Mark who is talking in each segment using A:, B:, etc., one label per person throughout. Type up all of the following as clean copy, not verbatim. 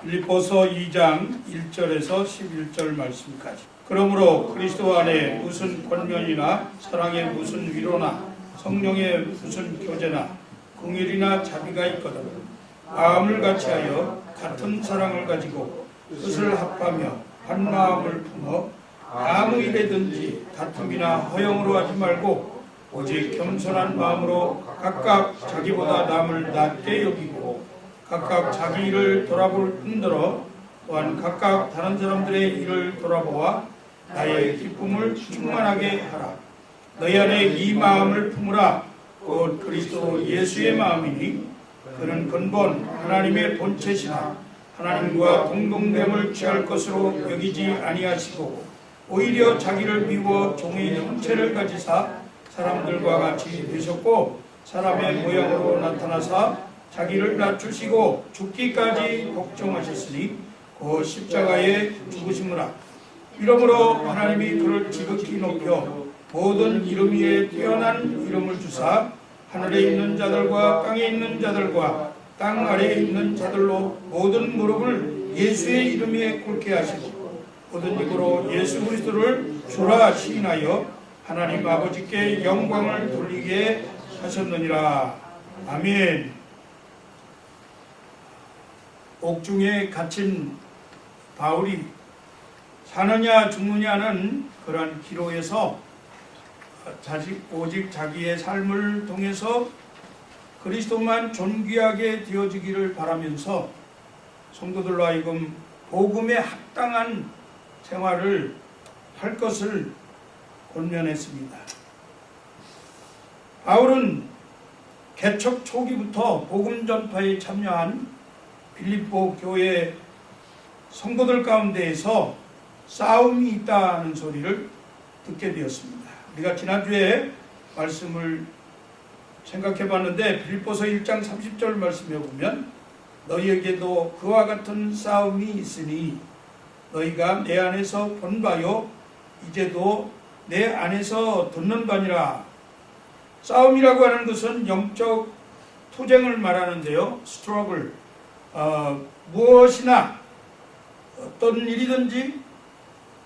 A: 빌립보서 2장 1절에서 11절 말씀까지. 그러므로 그리스도 안에 무슨 권면이나 사랑의 무슨 위로나 성령의 무슨 교제나 긍휼이나 자비가 있거든 마음을 같이하여 같은 사랑을 가지고 뜻을 합하며 한 마음을 품어 아무 일에든지 다툼이나 허영으로 하지 말고 오직 겸손한 마음으로 각각 자기보다 남을 낮게 여기고 각각 자기 일을 돌아볼 뿐더러 또한 각각 다른 사람들의 일을 돌아보아 나의 기쁨을 충만하게 하라. 너희 안에 이 마음을 품으라. 곧 그리스도 예수의 마음이니 그는 근본 하나님의 본체시나 하나님과 동등됨을 취할 것으로 여기지 아니하시고 오히려 자기를 비워 종의 형체를 가지사 사람들과 같이 되셨고 사람의 모양으로 나타나사 자기를 낮추시고 죽기까지 복종하셨으니 그 십자가에 죽으심으로 이러므로 하나님이 그를 지극히 높여 모든 이름 위에 뛰어난 이름을 주사 하늘에 있는 자들과 땅에 있는 자들과 땅 아래에 있는 자들로 모든 무릎을 예수의 이름 위에 꿇게 하시고 모든 입으로 예수 그리스도를 주라 시인하여 하나님 아버지께 영광을 돌리게 하셨느니라. 아멘. 옥중에 갇힌 바울이 사느냐 죽느냐는 그러한 기로에서 오직 자기의 삶을 통해서 그리스도만 존귀하게 되어지기를 바라면서 성도들로 하여금 복음에 합당한 생활을 할 것을 권면했습니다. 바울은 개척 초기부터 복음 전파에 참여한 빌립보 교회 성도들 가운데에서 싸움이 있다는 소리를 듣게 되었습니다. 우리가 지난주에 말씀을 생각해 봤는데 빌립보서 1장 30절 말씀에 보면 너희에게도 그와 같은 싸움이 있으니 너희가 내 안에서 본 바요 이제도 내 안에서 듣는 바니라. 싸움이라고 하는 것은 영적 투쟁을 말하는데요. 스트러글, 무엇이나 어떤 일이든지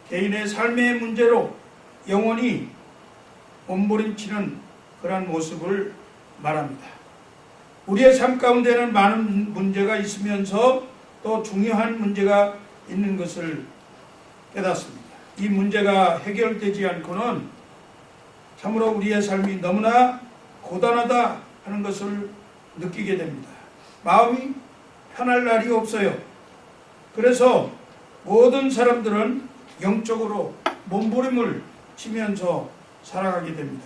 A: 개인의 삶의 문제로 영원히 몸부림치는 그러한 모습을 말합니다. 우리의 삶 가운데는 많은 문제가 있으면서 또 중요한 문제가 있는 것을 깨닫습니다. 이 문제가 해결되지 않고는 참으로 우리의 삶이 너무나 고단하다 하는 것을 느끼게 됩니다. 마음이 편할 날이 없어요. 그래서 모든 사람들은 영적으로 몸부림을 치면서 살아가게 됩니다.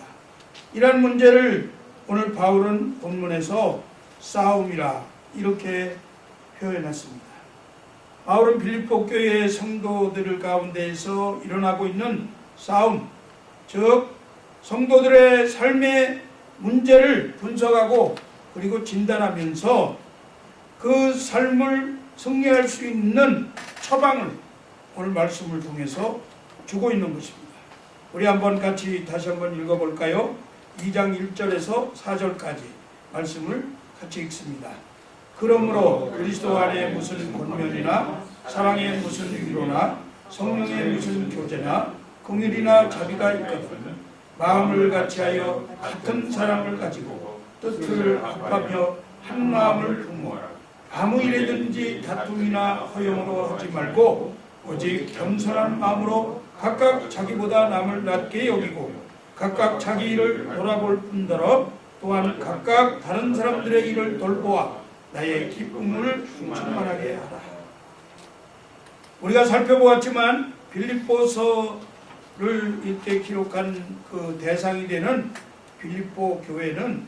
A: 이러한 문제를 오늘 바울은 본문에서 싸움이라 이렇게 표현했습니다. 바울은 빌립보 교회의 성도들 가운데에서 일어나고 있는 싸움, 즉 성도들의 삶의 문제를 분석하고 그리고 진단하면서 그 삶을 승리할 수 있는 처방을 오늘 말씀을 통해서 주고 있는 것입니다. 우리 한번 같이 다시 한번 읽어볼까요? 2장 1절에서 4절까지 말씀을 같이 읽습니다. 그러므로 그리스도 안에 무슨 권면이나 사랑의 무슨 위로나 성령의 무슨 교제나 긍휼이나 자비가 있거든 마음을 같이하여 같은 사랑을 가지고 뜻을 합하며 한 마음을 품어 아무 일에든지 다툼이나 허영으로 하지 말고 오직 겸손한 마음으로 각각 자기보다 남을 낮게 여기고 각각 자기 일을 돌아볼 뿐더러 또한 각각 다른 사람들의 일을 돌보아 나의 기쁨을 충만하게 하라. 우리가 살펴보았지만 빌립보서를 이렇게 기록한 그 대상이 되는 빌립보 교회는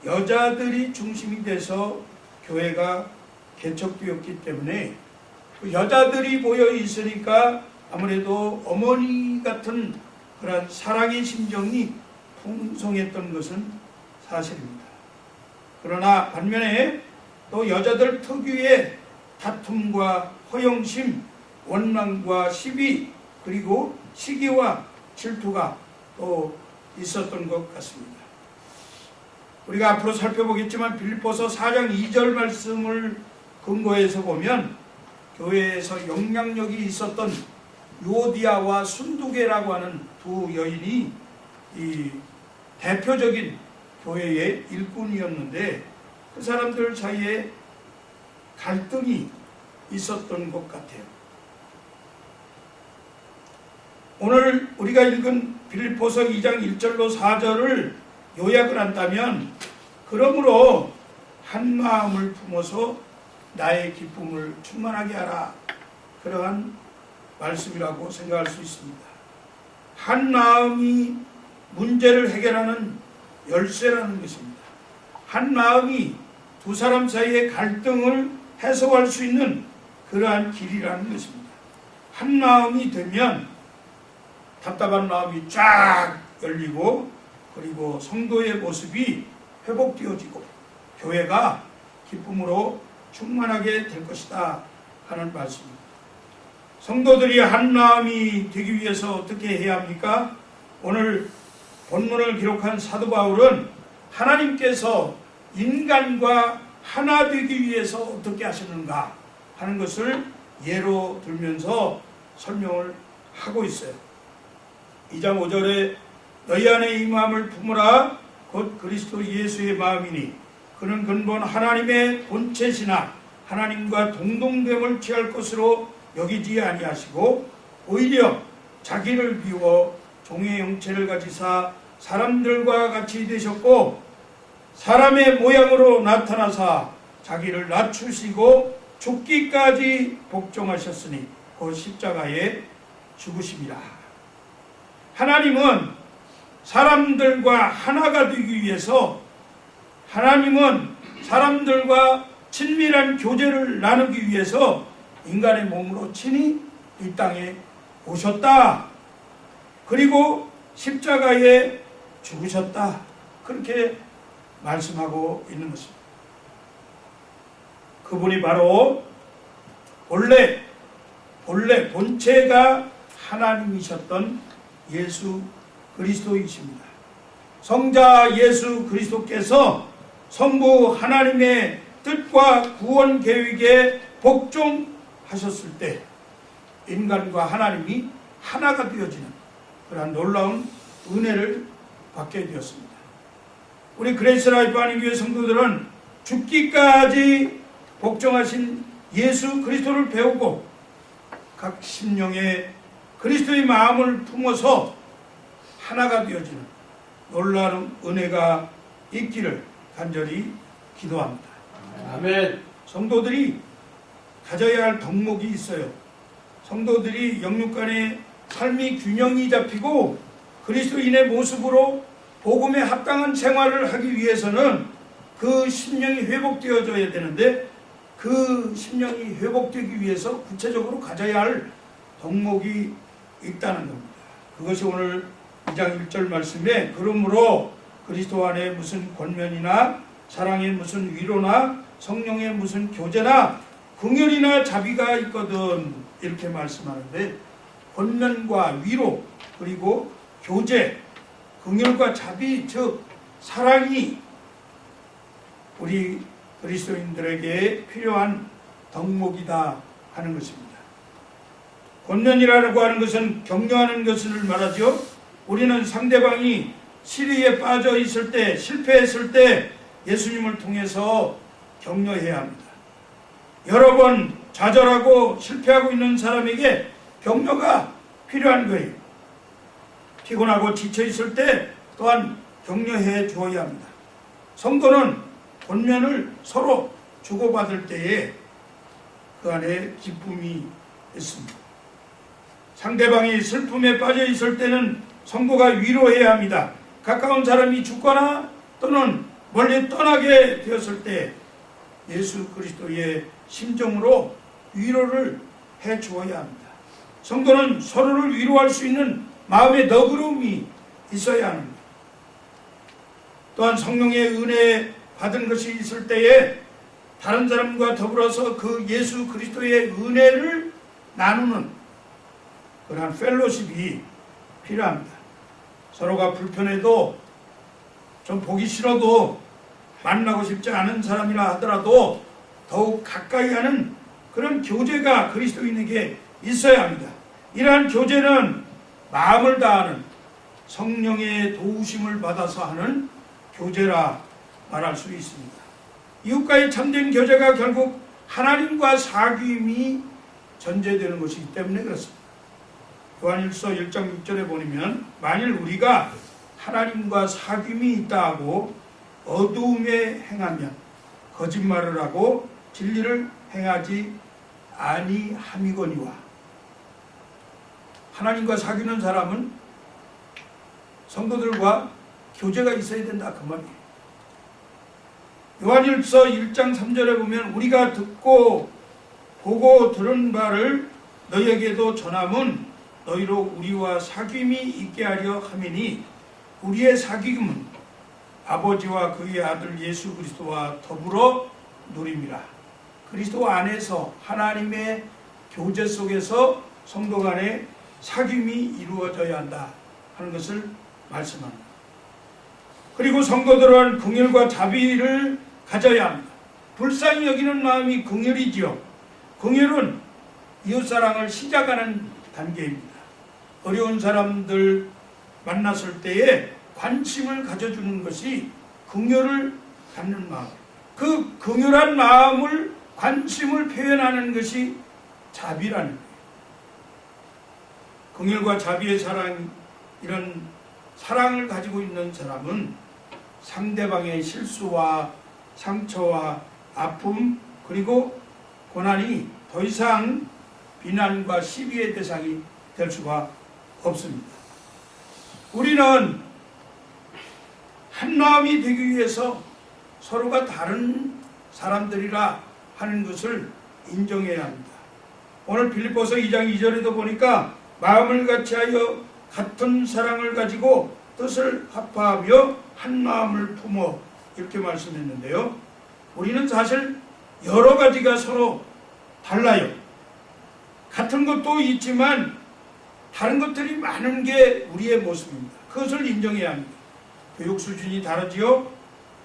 A: 여자들이 중심이 돼서 교회가 개척되었기 때문에 그 여자들이 모여 있으니까 아무래도 어머니 같은 그런 사랑의 심정이 풍성했던 것은 사실입니다. 그러나 반면에 또 여자들 특유의 다툼과 허영심, 원망과 시비, 그리고 시기와 질투가 또 있었던 것 같습니다. 우리가 앞으로 살펴보겠지만 빌립보서 4장 2절 말씀을 근거해서 보면 교회에서 영향력이 있었던 요디아와 순두계라고 하는 두 여인이 이 대표적인 교회의 일꾼이었는데 그 사람들 사이에 갈등이 있었던 것 같아요. 오늘 우리가 읽은 빌립보서 2장 1절로 4절을 요약을 한다면 그러므로 한 마음을 품어서 나의 기쁨을 충만하게 하라, 그러한 말씀이라고 생각할 수 있습니다. 한 마음이 문제를 해결하는 열쇠라는 것입니다. 한 마음이 두 사람 사이의 갈등을 해소할 수 있는 그러한 길이라는 것입니다. 한 마음이 되면 답답한 마음이 쫙 열리고 그리고 성도의 모습이 회복되어지고 교회가 기쁨으로 충만하게 될 것이다 하는 말씀입니다. 성도들이 한 마음이 되기 위해서 어떻게 해야 합니까? 오늘 본문을 기록한 사도 바울은 하나님께서 인간과 하나 되기 위해서 어떻게 하시는가 하는 것을 예로 들면서 설명을 하고 있어요. 2장 5절에 너희 안에 이 마음을 품으라 곧 그리스도 예수의 마음이니 그는 근본 하나님의 본체시나 하나님과 동등됨을 취할 것으로 여기지 아니하시고 오히려 자기를 비워 종의 형체를 가지사 사람들과 같이 되셨고 사람의 모양으로 나타나사 자기를 낮추시고 죽기까지 복종하셨으니 그 십자가에 죽으심이라. 하나님은 사람들과 하나가 되기 위해서 하나님은 사람들과 친밀한 교제를 나누기 위해서 인간의 몸으로 친히 이 땅에 오셨다. 그리고 십자가에 죽으셨다. 그렇게 말씀하고 있는 것입니다. 그분이 바로 본래 본체가 하나님이셨던 예수 그리스도이십니다. 성자 예수 그리스도께서 성부 하나님의 뜻과 구원 계획에 복종하셨을 때 인간과 하나님이 하나가 되어지는 그러한 놀라운 은혜를 받게 되었습니다. 우리 그레이스 라이프 한인교회 성도들은 죽기까지 복종하신 예수 그리스도를 배우고 각 심령에 그리스도의 마음을 품어서 하나가 되어지는 놀라운 은혜가 있기를 간절히 기도합니다.
B: 아멘.
A: 성도들이 가져야 할 덕목이 있어요. 성도들이 영육 간의 삶이 균형이 잡히고 그리스도인의 모습으로 복음에 합당한 생활을 하기 위해서는 그 심령이 회복되어져야 되는데 그 심령이 회복되기 위해서 구체적으로 가져야 할 덕목이 있다는 겁니다. 그것이 오늘 2장 1절 말씀에 그러므로 그리스도 안에 무슨 권면이나 사랑의 무슨 위로나 성령의 무슨 교제나 긍휼이나 자비가 있거든 이렇게 말씀하는데 권면과 위로 그리고 교제, 긍휼과 자비 즉 사랑이 우리 그리스도인들에게 필요한 덕목이다 하는 것입니다. 권면이라고 하는 것은 격려하는 것을 말하죠. 우리는 상대방이 시리에 빠져 있을 때, 실패했을 때 예수님을 통해서 격려해야 합니다. 여러 번 좌절하고 실패하고 있는 사람에게 격려가 필요한 거예요. 피곤하고 지쳐 있을 때 또한 격려해 주어야 합니다. 성도는 권면을 서로 주고받을 때에 그 안에 기쁨이 있습니다. 상대방이 슬픔에 빠져 있을 때는 성도가 위로해야 합니다. 가까운 사람이 죽거나 또는 멀리 떠나게 되었을 때 예수 그리스도의 심정으로 위로를 해 주어야 합니다. 성도는 서로를 위로할 수 있는 마음의 너그러움이 있어야 합니다. 또한 성령의 은혜 받은 것이 있을 때에 다른 사람과 더불어서 그 예수 그리스도의 은혜를 나누는 그러한 펠로십이 필요합니다. 서로가 불편해도 좀 보기 싫어도 만나고 싶지 않은 사람이라 하더라도 더욱 가까이 하는 그런 교제가 그리스도인에게 있어야 합니다. 이러한 교제는 마음을 다하는 성령의 도우심을 받아서 하는 교제라 말할 수 있습니다. 이웃과의 참된 교제가 결국 하나님과 사귐이 전제되는 것이기 때문에 그렇습니다. 요한일서 1장 6절에 보면 만일 우리가 하나님과 사귐이 있다 하고 어두움에 행하면 거짓말을 하고 진리를 행하지 아니함이거니와. 하나님과 사귀는 사람은 성도들과 교제가 있어야 된다 그 말이에요. 요한일서 1장 3절에 보면 우리가 듣고 보고 들은 바를 너희에게도 전함은 너희로 우리와 사귐이 있게 하려 함이니 우리의 사귐은 아버지와 그의 아들 예수 그리스도와 더불어 누림이라. 그리스도 안에서 하나님의 교제 속에서 성도 간의 사귐이 이루어져야 한다 하는 것을 말씀합니다. 그리고 성도들은 긍휼과 자비를 가져야 합니다. 불쌍히 여기는 마음이 긍휼이지요. 긍휼은 이웃사랑을 시작하는 단계입니다. 어려운 사람들 만났을 때에 관심을 가져주는 것이 긍휼을 갖는 마음. 그 긍휼한 마음을 관심을 표현하는 것이 자비라는 거예요. 긍휼과 자비의 사랑, 이런 사랑을 가지고 있는 사람은 상대방의 실수와 상처와 아픔 그리고 고난이 더 이상 비난과 시비의 대상이 될 수가 없습니다. 우리는 한 마음이 되기 위해서 서로가 다른 사람들이라 하는 것을 인정해야 합니다. 오늘 빌립보서 2장 2절에도 보니까 마음을 같이하여 같은 사랑을 가지고 뜻을 합하며 한 마음을 품어 이렇게 말씀했는데요. 우리는 사실 여러 가지가 서로 달라요. 같은 것도 있지만 다른 것들이 많은 게 우리의 모습입니다. 그것을 인정해야 합니다. 교육 수준이 다르지요.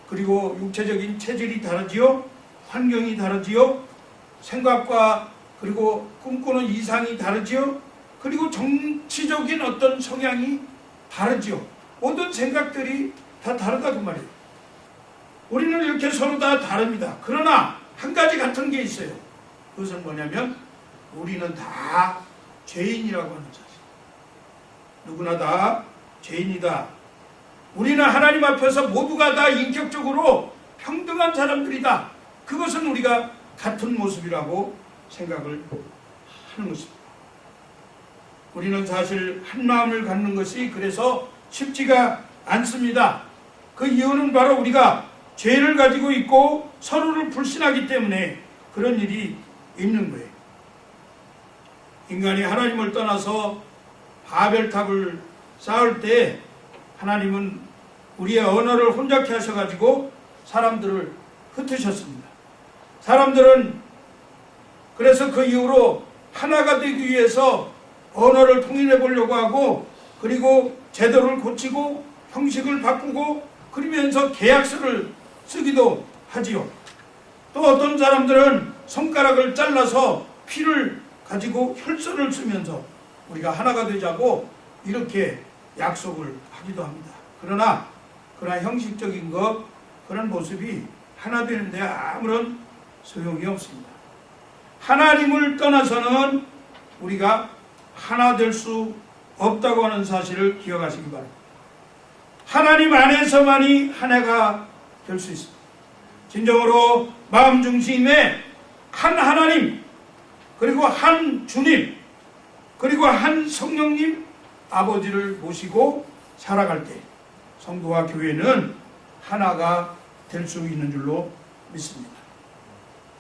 A: 그리고 육체적인 체질이 다르지요. 환경이 다르지요. 생각과 그리고 꿈꾸는 이상이 다르지요. 그리고 정치적인 어떤 성향이 다르지요. 모든 생각들이 다 다르다 그 말이에요. 우리는 이렇게 서로 다 다릅니다. 그러나 한 가지 같은 게 있어요. 그것은 뭐냐면 우리는 다 죄인이라고 하는 사실. 누구나 다 죄인이다. 우리는 하나님 앞에서 모두가 다 인격적으로 평등한 사람들이다. 그것은 우리가 같은 모습이라고 생각을 하는 것입니다. 우리는 사실 한 마음을 갖는 것이 그래서 쉽지가 않습니다. 그 이유는 바로 우리가 죄를 가지고 있고 서로를 불신하기 때문에 그런 일이 있는 거예요. 인간이 하나님을 떠나서 바벨탑을 쌓을 때 하나님은 우리의 언어를 혼잡케 하셔가지고 사람들을 흩으셨습니다. 사람들은 그래서 그 이후로 하나가 되기 위해서 언어를 통일해 보려고 하고 그리고 제도를 고치고 형식을 바꾸고 그러면서 계약서를 쓰기도 하지요. 또 어떤 사람들은 손가락을 잘라서 피를 가지고 혈서를 쓰면서 우리가 하나가 되자고 이렇게 약속을 하기도 합니다. 그러나 형식적인 것 그런 모습이 하나 되는데 아무런 소용이 없습니다. 하나님을 떠나서는 우리가 하나 될 수 없다고 하는 사실을 기억하시기 바랍니다. 하나님 안에서만이 하나가 될 수 있습니다. 진정으로 마음 중심에 한 하나님 그리고 한 주님 그리고 한 성령님 아버지를 모시고 살아갈 때 성도와 교회는 하나가 될 수 있는 줄로 믿습니다.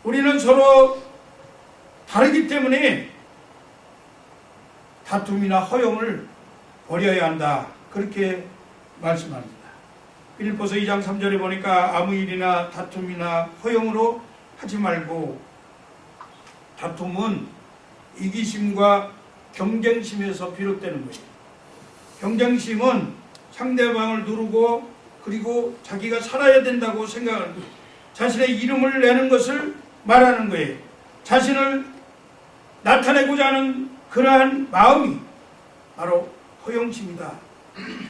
A: 우리는 서로 다르기 때문에 다툼이나 허용을 버려야 한다. 그렇게 말씀합니다. 빌립보서 2장 3절에 보니까 아무 일이나 다툼이나 허용으로 하지 말고 다툼은 이기심과 경쟁심에서 비롯되는 거예요. 경쟁심은 상대방을 누르고 그리고 자기가 살아야 된다고 생각하는 거예요. 자신의 이름을 내는 것을 말하는 거예요. 자신을 나타내고자 하는 그러한 마음이 바로 허영심이다.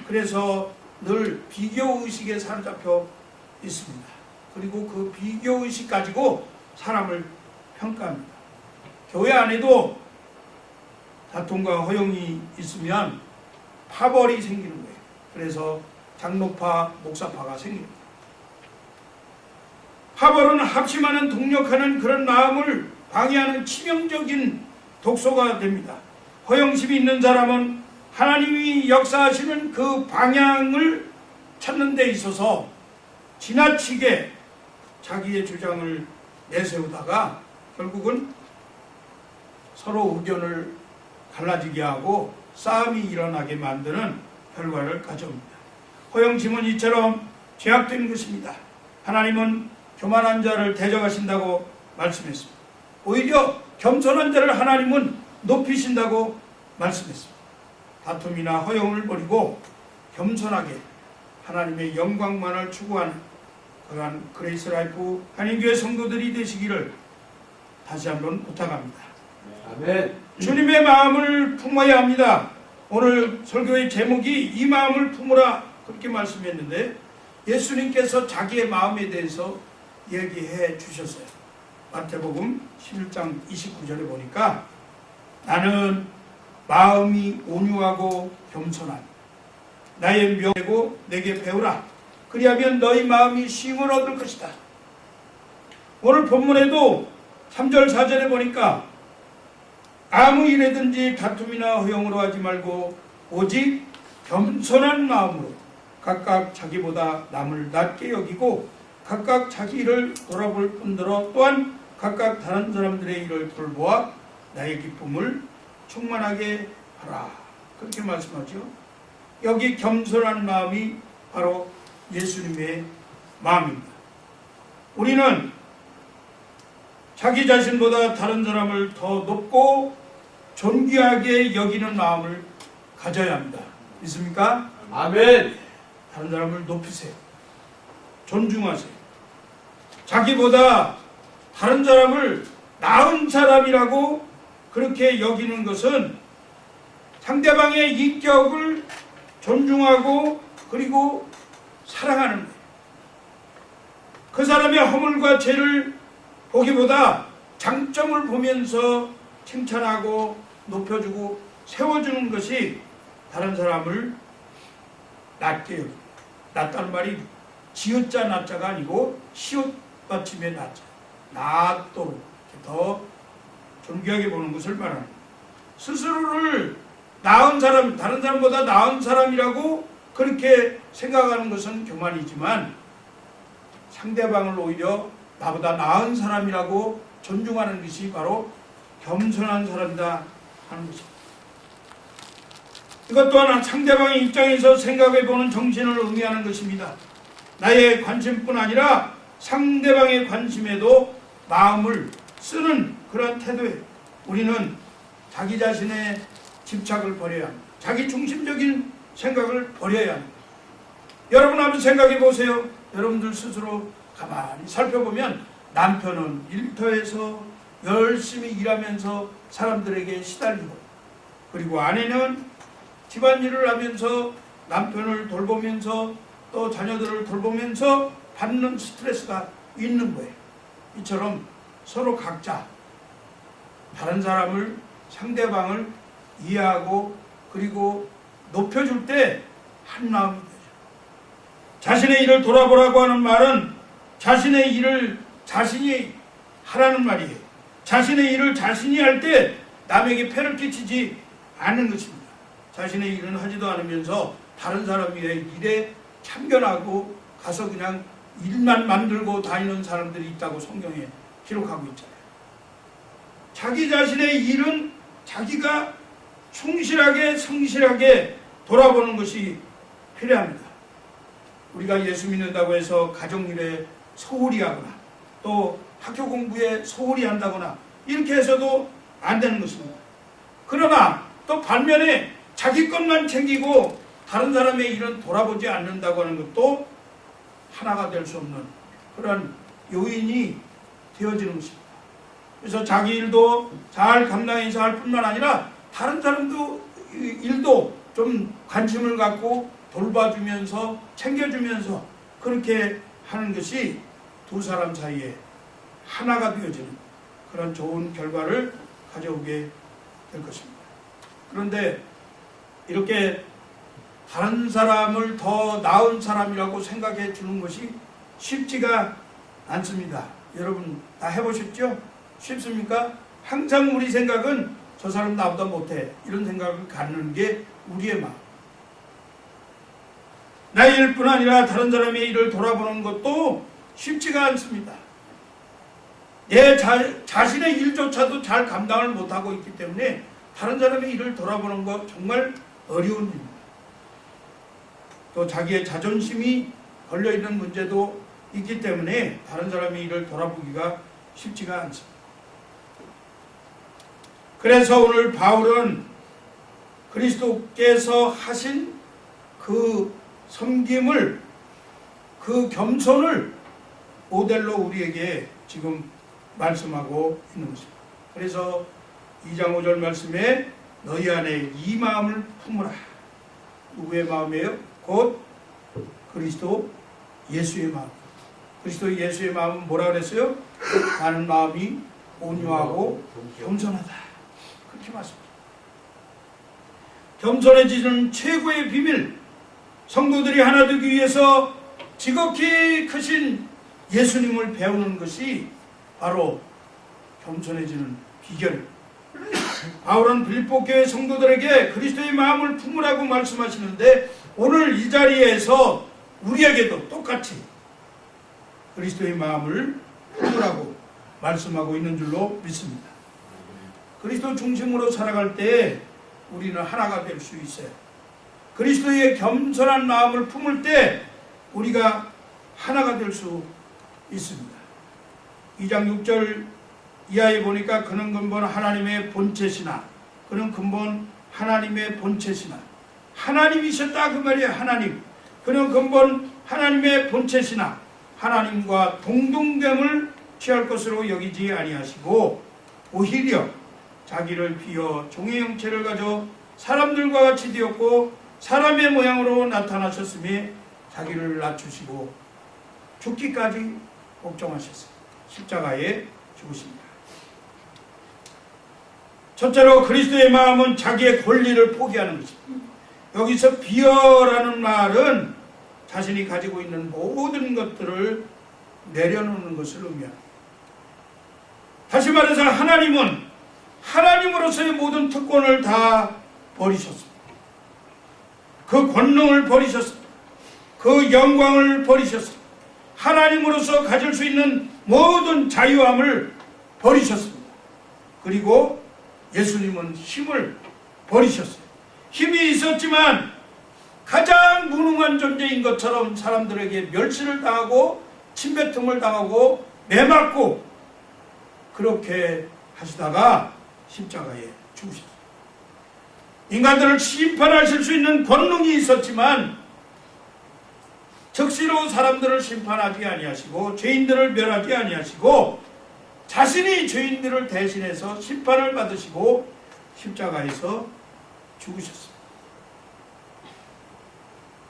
A: 그래서 늘 비교의식에 사로잡혀 있습니다. 그리고 그 비교의식 가지고 사람을 평가합니다. 교회 안에도 다툼과 허용이 있으면 파벌이 생기는 거예요. 그래서 장로파, 목사파가 생깁니다. 파벌은 합심하는 동력하는 그런 마음을 방해하는 치명적인 독소가 됩니다. 허영심이 있는 사람은 하나님이 역사하시는 그 방향을 찾는 데 있어서 지나치게 자기의 주장을 내세우다가 결국은 서로 의견을 갈라지게 하고 싸움이 일어나게 만드는 결과를 가져옵니다. 허영심은 이처럼 죄악된 것입니다. 하나님은 교만한 자를 대적하신다고 말씀했습니다. 오히려 겸손한 자를 하나님은 높이신다고 말씀했습니다. 다툼이나 허영을 버리고 겸손하게 하나님의 영광만을 추구하는 그러한 그레이스 라이프 한인교회 성도들이 되시기를 다시 한번 부탁합니다.
B: 아멘.
A: 주님의 마음을 품어야 합니다. 오늘 설교의 제목이 이 마음을 품으라 그렇게 말씀했는데 예수님께서 자기의 마음에 대해서 얘기해 주셨어요. 마태복음 11장 29절에 보니까 나는 마음이 온유하고 겸손한 나의 명예고 내게 배우라. 그리하면 너희 마음이 쉼을 얻을 것이다. 오늘 본문에도 3절 4절에 보니까 아무 일에든지 다툼이나 허용으로 하지 말고 오직 겸손한 마음으로 각각 자기보다 남을 낮게 여기고 각각 자기 일을 돌아볼 뿐더러 또한 각각 다른 사람들의 일을 돌보아 나의 기쁨을 충만하게 하라. 그렇게 말씀하죠. 여기 겸손한 마음이 바로 예수님의 마음입니다. 우리는 자기 자신보다 다른 사람을 더 높고 존귀하게 여기는 마음을 가져야 합니다. 믿습니까?
B: 아멘.
A: 다른 사람을 높이세요. 존중하세요. 자기보다 다른 사람을 나은 사람이라고 그렇게 여기는 것은 상대방의 인격을 존중하고 그리고 사랑하는 거예요. 그 사람의 허물과 죄를 보기보다 장점을 보면서 칭찬하고 높여주고 세워주는 것이 다른 사람을 낮게 여깁니다. 낮다는 말이 지읒자 낮자가 아니고 시옷 받침의 낮자, 낮도록 더 존귀하게 보는 것을 말합니다. 스스로를 나은 사람, 다른 사람보다 나은 사람이라고 그렇게 생각하는 것은 교만이지만 상대방을 오히려 나보다 나은 사람이라고 존중하는 것이 바로 겸손한 사람이다 하는 것입니다. 이것 또한 상대방의 입장에서 생각해보는 정신을 의미하는 것입니다. 나의 관심뿐 아니라 상대방의 관심에도 마음을 쓰는 그런 태도에 우리는 자기 자신의 집착을 버려야 합니다. 자기 중심적인 생각을 버려야 합니다. 여러분 한번 생각해 보세요. 여러분들 스스로 가만히 살펴보면 남편은 일터에서 열심히 일하면서 사람들에게 시달리고 그리고 아내는 집안일을 하면서 남편을 돌보면서 또 자녀들을 돌보면서 받는 스트레스가 있는 거예요. 이처럼 서로 각자 다른 사람을 상대방을 이해하고 그리고 높여줄 때 한 마음이 되죠. 자신의 일을 돌아보라고 하는 말은 자신의 일을 자신이 하라는 말이에요. 자신의 일을 자신이 할 때 남에게 폐를 끼치지 않는 것입니다. 자신의 일은 하지도 않으면서 다른 사람의 일에 참견하고 가서 그냥 일만 만들고 다니는 사람들이 있다고 성경에 기록하고 있잖아요. 자기 자신의 일은 자기가 충실하게 성실하게 돌아보는 것이 필요합니다. 우리가 예수 믿는다고 해서 가정일에 소홀히 하거나 또 학교 공부에 소홀히 한다거나 이렇게 해서도 안 되는 것입니다. 그러나 또 반면에 자기 것만 챙기고 다른 사람의 일은 돌아보지 않는다고 하는 것도 하나가 될 수 없는 그런 요인이 되어지는 것입니다. 그래서 자기 일도 잘 감당해서 할 뿐만 아니라 다른 사람도 일도 좀 관심을 갖고 돌봐주면서 챙겨주면서 그렇게 하는 것이 두 사람 사이에 하나가 되어지는 그런 좋은 결과를 가져오게 될 것입니다. 그런데 이렇게 다른 사람을 더 나은 사람이라고 생각해 주는 것이 쉽지가 않습니다. 여러분 다 해보셨죠? 쉽습니까? 항상 우리 생각은 저 사람 나보다 못해 이런 생각을 갖는 게 우리의 마음. 나의 일뿐 아니라 다른 사람의 일을 돌아보는 것도 쉽지가 않습니다. 내 자신의 일조차도 잘 감당을 못하고 있기 때문에 다른 사람의 일을 돌아보는 것 정말 어려운 일입니다. 또 자기의 자존심이 걸려있는 문제도 있기 때문에 다른 사람의 일을 돌아보기가 쉽지가 않습니다. 그래서 오늘 바울은 그리스도께서 하신 그 섬김을, 그 겸손을 모델로 우리에게 지금 말씀하고 있는 것입니다. 그래서 2장 5절 말씀에 너희 안에 이 마음을 품으라. 누구의 마음이에요? 곧 그리스도 예수의 마음. 그리스도 예수의 마음은 뭐라 그랬어요? 나는 마음이 온유하고 겸손하다. 그렇게 말씀합니다. 겸손해지는 최고의 비밀, 성도들이 하나 되기 위해서 지극히 크신 예수님을 배우는 것이 바로 겸손해지는 비결입니다. 바울은 빌립보 교회 성도들에게 그리스도의 마음을 품으라고 말씀하시는데 오늘 이 자리에서 우리에게도 똑같이 그리스도의 마음을 품으라고 말씀하고 있는 줄로 믿습니다. 그리스도 중심으로 살아갈 때 우리는 하나가 될 수 있어요. 그리스도의 겸손한 마음을 품을 때 우리가 하나가 될 수 있습니다. 2장 6절 이하에 보니까 그는 근본 하나님의 본체시나, 그는 근본 하나님의 본체시나, 하나님이셨다 그 말이에요. 하나님. 그는 근본 하나님의 본체시나 하나님과 동등됨을 취할 것으로 여기지 아니하시고 오히려 자기를 비어 종의 형체를 가져 사람들과 같이 되었고 사람의 모양으로 나타나셨으며 자기를 낮추시고 죽기까지 복종하셨어요. 십자가에 죽으십니다. 첫째로 그리스도의 마음은 자기의 권리를 포기하는 것입니다. 여기서 비어라는 말은 자신이 가지고 있는 모든 것들을 내려놓는 것을 의미합니다. 다시 말해서 하나님은 하나님으로서의 모든 특권을 다 버리셨습니다. 그 권능을 버리셨습니다. 그 영광을 버리셨습니다. 하나님으로서 가질 수 있는 모든 자유함을 버리셨습니다. 그리고 예수님은 힘을 버리셨어요. 힘이 있었지만 가장 무능한 존재인 것처럼 사람들에게 멸시를 당하고 침뱉음을 당하고 매맞고 그렇게 하시다가 십자가에 죽으셨어요. 인간들을 심판하실 수 있는 권능이 있었지만 적시로 사람들을 심판하지 아니하시고 죄인들을 멸하지 아니하시고 자신이 죄인들을 대신해서 심판을 받으시고 십자가에서 죽으셨습니다.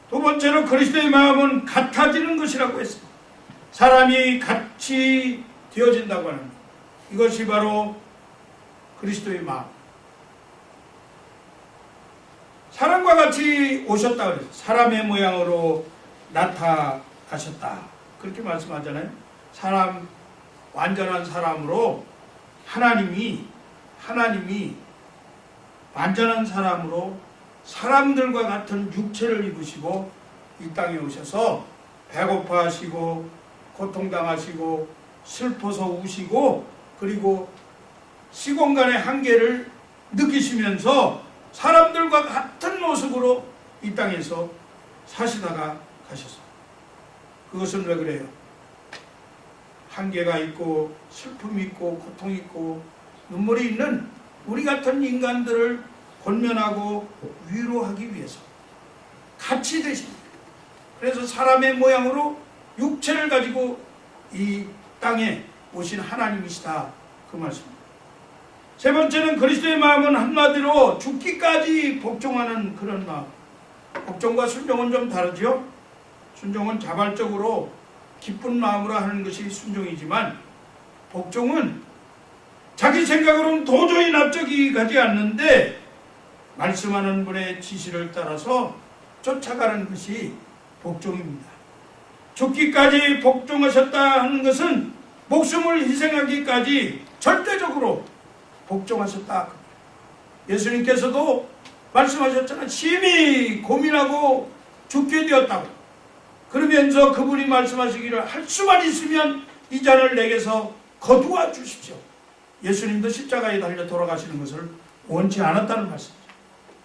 A: 두 번째로 그리스도의 마음은 같아지는 것이라고 했습니다. 사람이 같이 되어진다고 하는 것. 이것이 바로 그리스도의 마음. 사람과 같이 오셨다 그랬어요. 사람의 모양으로 나타나셨다. 그렇게 말씀하잖아요. 사람, 완전한 사람으로 하나님이 완전한 사람으로 사람들과 같은 육체를 입으시고 이 땅에 오셔서 배고파하시고 고통당하시고 슬퍼서 우시고 그리고 시공간의 한계를 느끼시면서 사람들과 같은 모습으로 이 땅에서 사시다가 가셨어요. 그것은 왜 그래요? 한계가 있고 슬픔이 있고 고통이 있고 눈물이 있는 우리 같은 인간들을 권면하고 위로하기 위해서 같이 되십니다. 그래서 사람의 모양으로 육체를 가지고 이 땅에 오신 하나님이시다 그 말씀입니다. 세 번째는 그리스도의 마음은 한마디로 죽기까지 복종하는 그런 마음. 복종과 순종은 좀 다르죠. 순종은 자발적으로 기쁜 마음으로 하는 것이 순종이지만 복종은 자기 생각으로는 도저히 납득이 가지 않는데 말씀하는 분의 지시를 따라서 쫓아가는 것이 복종입니다. 죽기까지 복종하셨다 하는 것은 목숨을 희생하기까지 절대적으로 복종하셨다. 예수님께서도 말씀하셨잖아요. 심히 고민하고 죽게 되었다고. 그러면서 그분이 말씀하시기를 할 수만 있으면 이 잔을 내게서 거두어 주십시오. 예수님도 십자가에 달려 돌아가시는 것을 원치 않았다는 말씀이죠.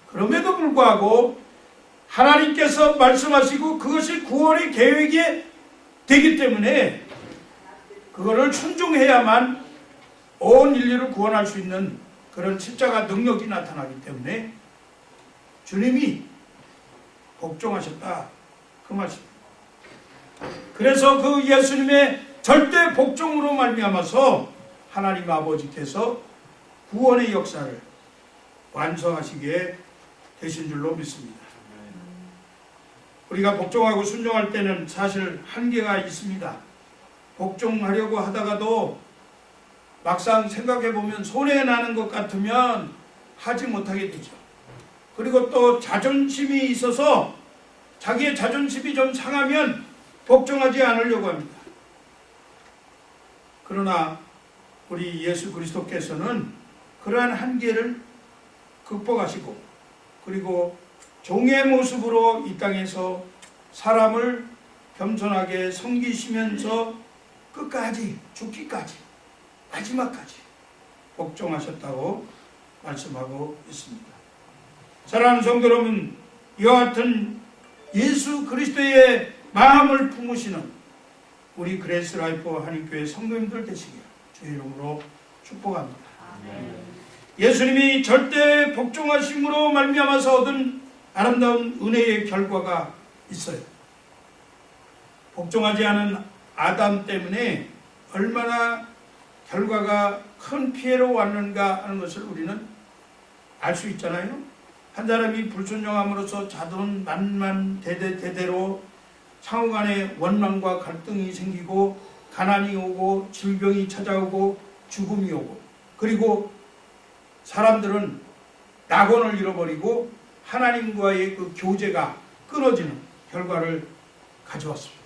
A: 그럼에도 불구하고 하나님께서 말씀하시고 그것이 구원의 계획이 되기 때문에 그거를 순종해야만 온 인류를 구원할 수 있는 그런 십자가 능력이 나타나기 때문에 주님이 복종하셨다 그 말씀입니다. 그래서 그 예수님의 절대 복종으로 말미암아서 하나님 아버지께서 구원의 역사를 완성하시게 되신 줄로 믿습니다. 우리가 복종하고 순종할 때는 사실 한계가 있습니다. 복종하려고 하다가도 막상 생각해보면 손해나는 것 같으면 하지 못하게 되죠. 그리고 또 자존심이 있어서 자기의 자존심이 좀 상하면 복종하지 않으려고 합니다. 그러나 우리 예수 그리스도께서는 그러한 한계를 극복하시고 그리고 종의 모습으로 이 땅에서 사람을 겸손하게 섬기시면서 끝까지 죽기까지 마지막까지 복종하셨다고 말씀하고 있습니다. 사랑하는 성도 여러분, 이와 같은 예수 그리스도의 마음을 품으시는 우리 그레이스 라이프 한인교회 성도님들 되시길 주의 이름으로 축복합니다. 예수님이 절대 복종하심으로 말미암아서 얻은 아름다운 은혜의 결과가 있어요. 복종하지 않은 아담 때문에 얼마나 결과가 큰 피해로 왔는가 하는 것을 우리는 알 수 있잖아요. 한 사람이 불순종함으로써 자돈 만만 대대로 상호간에 원망과 갈등이 생기고 가난이 오고 질병이 찾아오고 죽음이 오고 그리고 사람들은 낙원을 잃어버리고 하나님과의 그 교제가 끊어지는 결과를 가져왔습니다.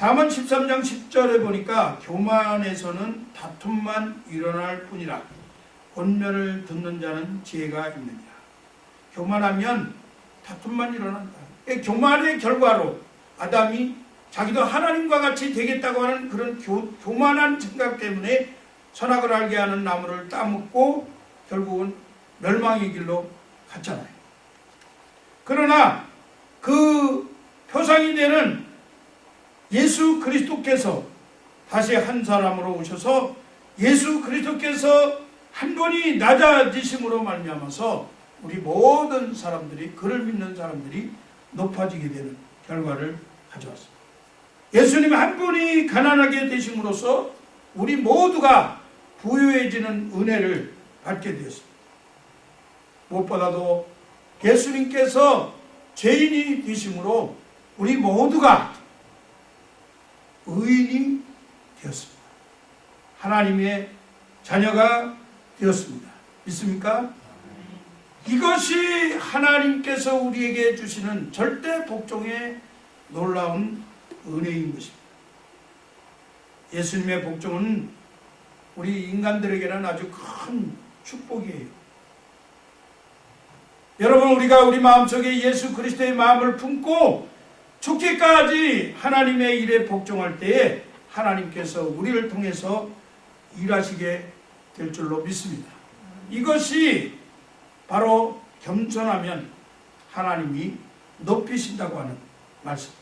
A: 잠언 13장 10절에 보니까 교만에서는 다툼만 일어날 뿐이라 권면을 듣는 자는 지혜가 있느니라. 교만하면 다툼만 일어난다. 교만의 결과로 아담이 자기도 하나님과 같이 되겠다고 하는 그런 교만한 생각 때문에 선악을 알게 하는 나무를 따먹고 결국은 멸망의 길로 갔잖아요. 그러나 그 표상이 되는 예수 그리스도께서 다시 한 사람으로 오셔서 예수 그리스도께서 한 분이 낮아지심으로 말미암아서 우리 모든 사람들이 그를 믿는 사람들이 높아지게 되는 결과를 가져왔습니다. 예수님 한 분이 가난하게 되심으로써 우리 모두가 부유해지는 은혜를 받게 되었습니다. 무엇보다도 예수님께서 죄인이 되심으로 우리 모두가 의인이 되었습니다. 하나님의 자녀가 되었습니다. 믿습니까? 이것이 하나님께서 우리에게 주시는 절대 복종의 놀라운 은혜인 것입니다. 예수님의 복종은 우리 인간들에게는 아주 큰 축복이에요. 여러분, 우리가 우리 마음속에 예수 그리스도의 마음을 품고 죽기까지 하나님의 일에 복종할 때에 하나님께서 우리를 통해서 일하시게 될 줄로 믿습니다. 이것이 바로 겸손하면 하나님이 높이신다고 하는 말씀.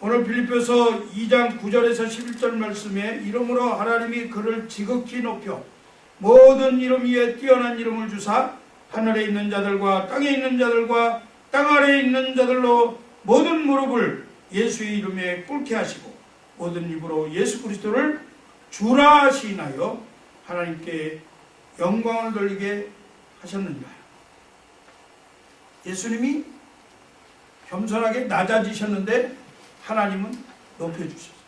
A: 오늘 빌립보서 2장 9절에서 11절 말씀에 이름으로 하나님이 그를 지극히 높여 모든 이름 위에 뛰어난 이름을 주사 하늘에 있는 자들과 땅에 있는 자들과 땅 아래에 있는 자들로 모든 무릎을 예수의 이름에 꿇게 하시고 모든 입으로 예수 그리스도를 주라 시인하여 하나님께 영광을 돌리게 하셨느니라. 예수님이 겸손하게 낮아지셨는데 하나님은 높여주셨어요.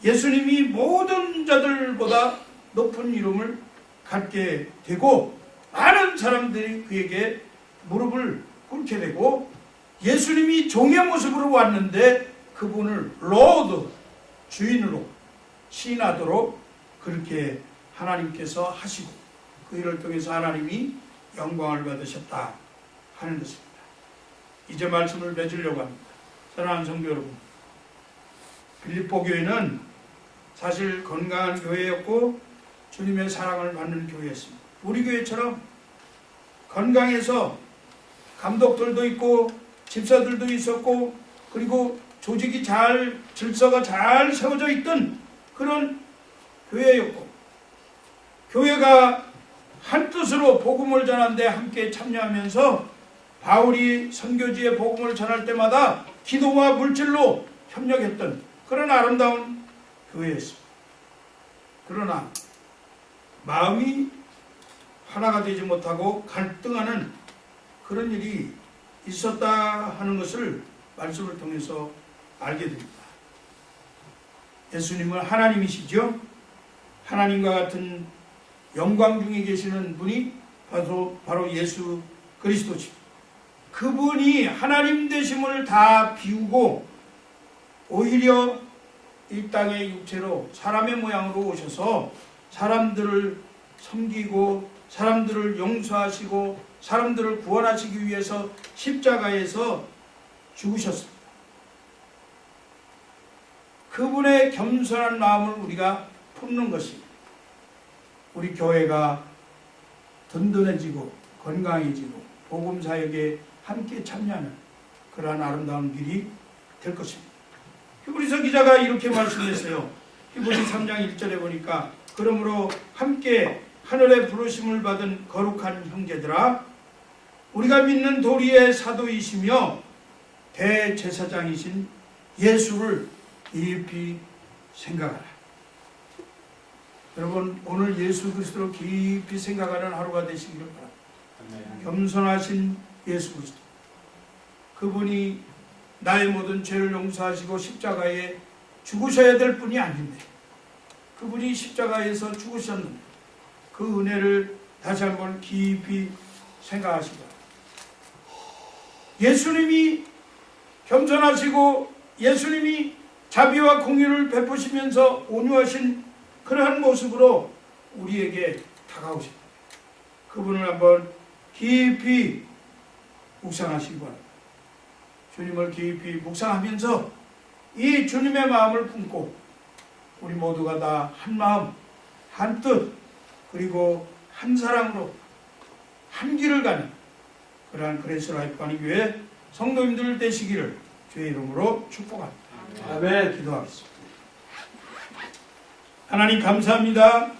A: 예수님이 모든 자들보다 높은 이름을 갖게 되고 많은 사람들이 그에게 무릎을 꿇게 되고 예수님이 종의 모습으로 왔는데 그분을 로드, 주인으로 시인하도록 그렇게 하나님께서 하시고 그 일을 통해서 하나님이 영광을 받으셨다 하는 것입니다. 이제 말씀을 맺으려고 합니다. 사랑하는 성도 여러분, 빌립보 교회는 사실 건강한 교회였고 주님의 사랑을 받는 교회였습니다. 우리 교회처럼 건강해서 감독들도 있고 집사들도 있었고 그리고 조직이 잘 질서가 잘 세워져 있던 그런 교회였고 교회가 한뜻으로 복음을 전하는데 함께 참여하면서 바울이 선교지에 복음을 전할 때마다 기도와 물질로 협력했던 그런 아름다운 교회였습니다. 그러나 마음이 하나가 되지 못하고 갈등하는 그런 일이 있었다 하는 것을 말씀을 통해서 알게 됩니다. 예수님은 하나님이시죠. 하나님과 같은 영광 중에 계시는 분이 바로 예수 그리스도십니다. 그분이 하나님 되심을 다 비우고 오히려 이 땅의 육체로 사람의 모양으로 오셔서 사람들을 섬기고 사람들을 용서하시고 사람들을 구원하시기 위해서 십자가에서 죽으셨습니다. 그분의 겸손한 마음을 우리가 품는 것이 우리 교회가 든든해지고 건강해지고 복음 사역에 함께 참여하는 그러한 아름다운 길이 될 것입니다. 히브리서 기자가 이렇게 말씀했어요. 히브리 3장 1절에 보니까 그러므로 함께 하늘의 부르심을 받은 거룩한 형제들아 우리가 믿는 도리의 사도이시며 대제사장이신 예수를 깊이 생각하라. 여러분 오늘 예수 그리스도를 깊이 생각하는 하루가 되시기를 바랍니다. 겸손하신 예수 그리스도 그분이 나의 모든 죄를 용서하시고 십자가에 죽으셔야 될 분이 아닌데 그분이 십자가에서 죽으셨는데 그 은혜를 다시 한번 깊이 생각하시기 바랍니다. 예수님이 겸손하시고 예수님이 자비와 공의를 베푸시면서 온유하신 그러한 모습으로 우리에게 다가오십니다. 그분을 한번 깊이 묵상하시기 바랍니다. 주님을 깊이 묵상하면서 이 주님의 마음을 품고 우리 모두가 다 한 마음, 한 뜻, 그리고 한 사랑으로 한 길을 가는 그러한 그레이스 라이프 하는 교회 성도님들 되시기를 주의 이름으로 축복합니다. 아멘. 기도하겠습니다. 하나님 감사합니다.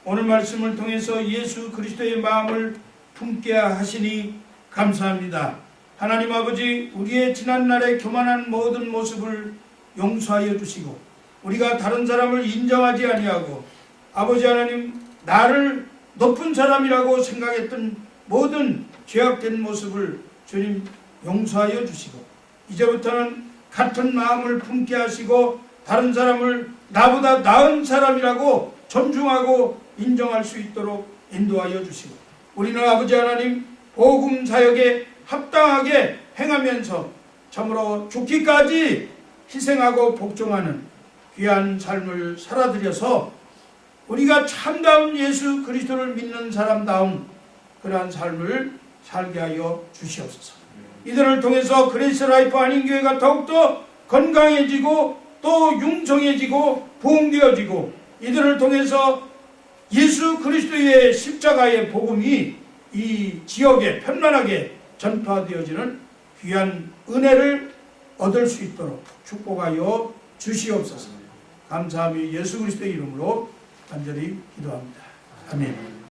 A: 오늘 말씀을 통해서 예수 그리스도의 마음을 품게 하시니 감사합니다. 하나님 아버지 우리의 지난날의 교만한 모든 모습을 용서하여 주시고 우리가 다른 사람을 인정하지 아니하고 아버지 하나님 나를 높은 사람이라고 생각했던 모든 죄악된 모습을 주님 용서하여 주시고 이제부터는 같은 마음을 품게 하시고 다른 사람을 나보다 나은 사람이라고 존중하고 인정할 수 있도록 인도하여 주시고 우리는 아버지 하나님 복음 사역에 합당하게 행하면서 참으로 죽기까지 희생하고 복종하는 귀한 삶을 살아들여서 우리가 참다운 예수 그리스도를 믿는 사람다운 그러한 삶을 살게 하여 주시옵소서. 이들을 통해서 그레이스 라이프 한인교회가 더욱더 건강해지고 또 융성해지고 부흥되어지고 이들을 통해서 예수 그리스도의 십자가의 복음이 이 지역에 편만하게 전파되어지는 귀한 은혜를 얻을 수 있도록 축복하여 주시옵소서. 감사하며 예수 그리스도의 이름으로 간절히 기도합니다. 아멘.